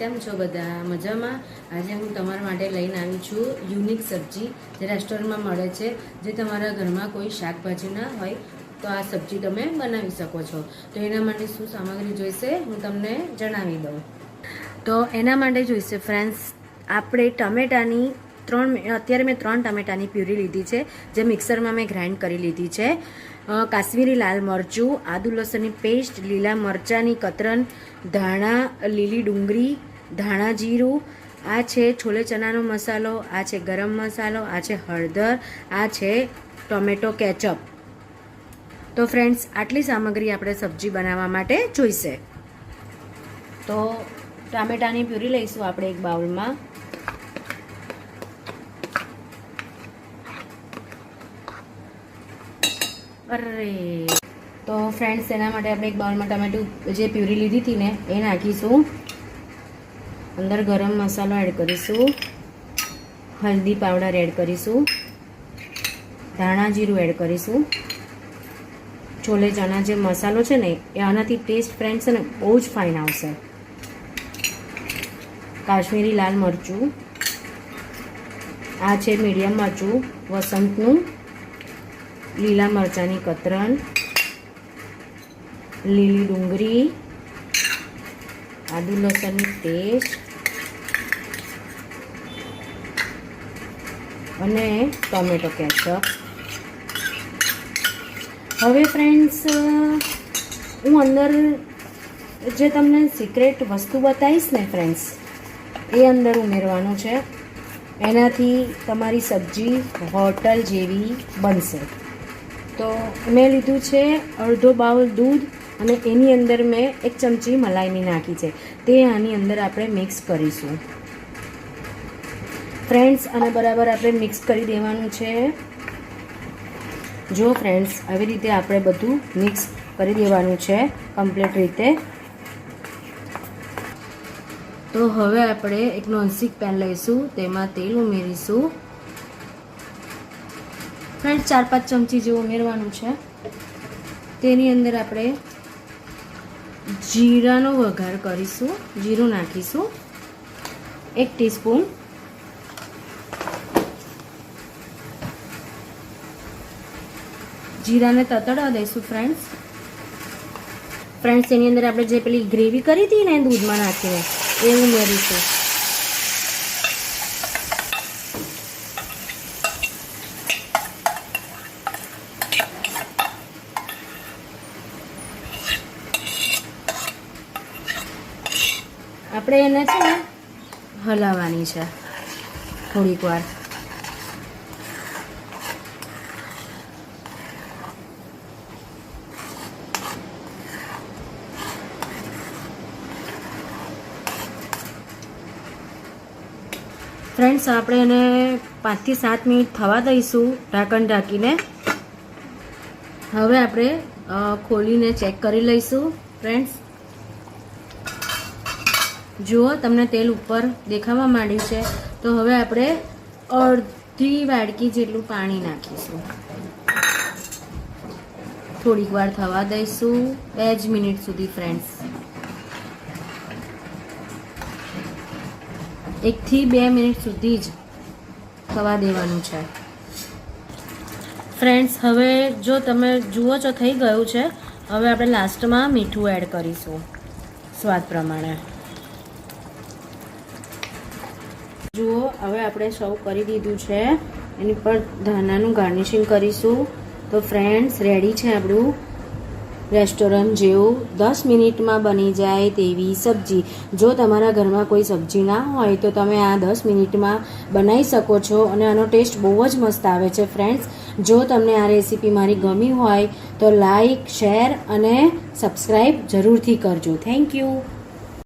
કેમ છો બધા મજામાં? આજે હું તમારા માટે લઈને આવી છું યુનિક સબ્જી જે રેસ્ટોરન્ટમાં મળે છે. જે તમારા ઘરમાં કોઈ શાકભાજી ના હોય તો આ સબ્જી તમે બનાવી શકો છો. તો એના માટે શું સામગ્રી જોઈશે હું તમને જણાવી દઉં. તો એના માટે જોઈશે ફ્રેન્ડ્સ, આપણે ટમેટાની અત્યારે મેં 3 ટમેટાની પ્યુરી લીધી છે, જે મિક્સરમાં મેં ગ્રાઇન્ડ કરી લીધી છે. કાશ્મીરી લાલ મરચું, આદુ લસણની પેસ્ટ, લીલા મરચાંની કતરન, ધાણા, લીલી ડુંગળી, ધાણા જીરું, આ છે છોલે ચણાનો મસાલો, આ છે ગરમ મસાલો, આ છે હળદર, આ છે ટોમેટો કેચઅપ. તો ફ્રેન્ડ્સ, આટલી સામગ્રી આપણે સબ્જી બનાવવા માટે જોઈશે. તો ટામેટાની પ્યુરી લઈશું આપણે એક બાઉલમાં. તો ફ્રેન્ડ્સ, એના માટે આપણે એક બાઉલમાં ટમેટું જે પ્યુરી લીધી હતી ને એ નાખીશું. અંદર ગરમ મસાલો એડ કરીશું, હલ્દી પાવડર એડ કરીશું, ધાણા જીરું એડ કરીશું, છોલે ચણા જે મસાલો છે ને એ આનાથી ટેસ્ટ ફ્રેન્ડ્સ છે ને બહુ જ ફાઇન આવશે. કાશ્મીરી લાલ મરચું, આ છે મીડિયમ મરચું વસંતનું, લીલા મરચાંની કતરન, લીલી ડુંગળી, આદુ લસણની પેસ્ટ અને ટોમેટો કેચઅપ. હવે ફ્રેન્ડ્સ, હું અંદર જે તમને સિક્રેટ વસ્તુ બતાવીશ ને ફ્રેન્ડ્સ, એ અંદર ઉમેરવાનું છે. એનાથી તમારી સબ્જી હોટલ જેવી બનશે. તો મેં લીધું છે અડધો બાઉલ દૂધ અને એની અંદર મેં 1 ચમચી મલાઈની નાખી છે. તે આની અંદર આપણે મિક્સ કરીશું ફ્રેન્ડ્સ, અને બરાબર આપણે મિક્સ કરી દેવાનું છે. જો ફ્રેન્ડ્સ, આવી રીતે આપણે બધું મિક્સ કરી દેવાનું છે કમ્પ્લીટ રીતે. તો હવે આપણે એક નોનસ્ટિક પેન લઈશું, તેમાં તેલ ઉમેરીશું. ફ્રેન્ડ્સ, 4-5 ચમચી જેવું ઉમેરવાનું છે. તેની અંદર આપણે જીરાનો વઘાર કરીશું. જીરું નાખીશું 1 ટીસ્પૂન. જીરાને તતડવા દઈશું ફ્રેન્ડ્સ. એની અંદર આપણે જે પેલી ગ્રેવી કરી હતી ને દૂધમાં નાખીને એ ઉમેરીશું. આપણે એને છે ને હલાવવાની છે થોડીક વાર. ફ્રેન્ડ્સ, આપણે એને 5 થી 7 મિનિટ થવા દઈશું ઢાંકણ ઢાંકીને. હવે આપણે ખોલીને ચેક કરી લઈશું. ફ્રેન્ડ્સ, જુઓ, તમને તેલ ઉપર દેખાવા માંડ્યું છે. તો હવે આપણે અડધી વાડકી જેટલું પાણી નાખીશું. થોડીક વાર થવા દઈશું 2 જ મિનિટ સુધી ફ્રેન્ડ્સ. 1 થી 2 મિનિટ સુધી જ થવા દેવાનું છે ફ્રેન્ડ્સ. હવે જો તમે જુઓ છો થઈ ગયું છે. હવે આપણે લાસ્ટમાં મીઠું એડ કરીશું સ્વાદ પ્રમાણે. જુઓ, હવે આપણે સર્વ કરી દીધું છે. એની પર ધાણાનું ગાર્નિશિંગ કરીશું. તો ફ્રેન્ડ્સ, રેડી છે આપણું રેસ્ટોરન્ટ જેવું 10 મિનિટમાં બની જાય તેવી સબ્જી. જો તમારા ઘરમાં કોઈ સબ્જી ના હોય તો તમે આ 10 મિનિટમાં બનાવી શકો છો અને આનો ટેસ્ટ બહુ જ મસ્ત આવે છે ફ્રેન્ડ્સ. જો તમને આ રેસીપી મારી ગમી હોય તો લાઈક, શેર અને સબસ્ક્રાઈબ જરૂરથી કરજો. Thank you.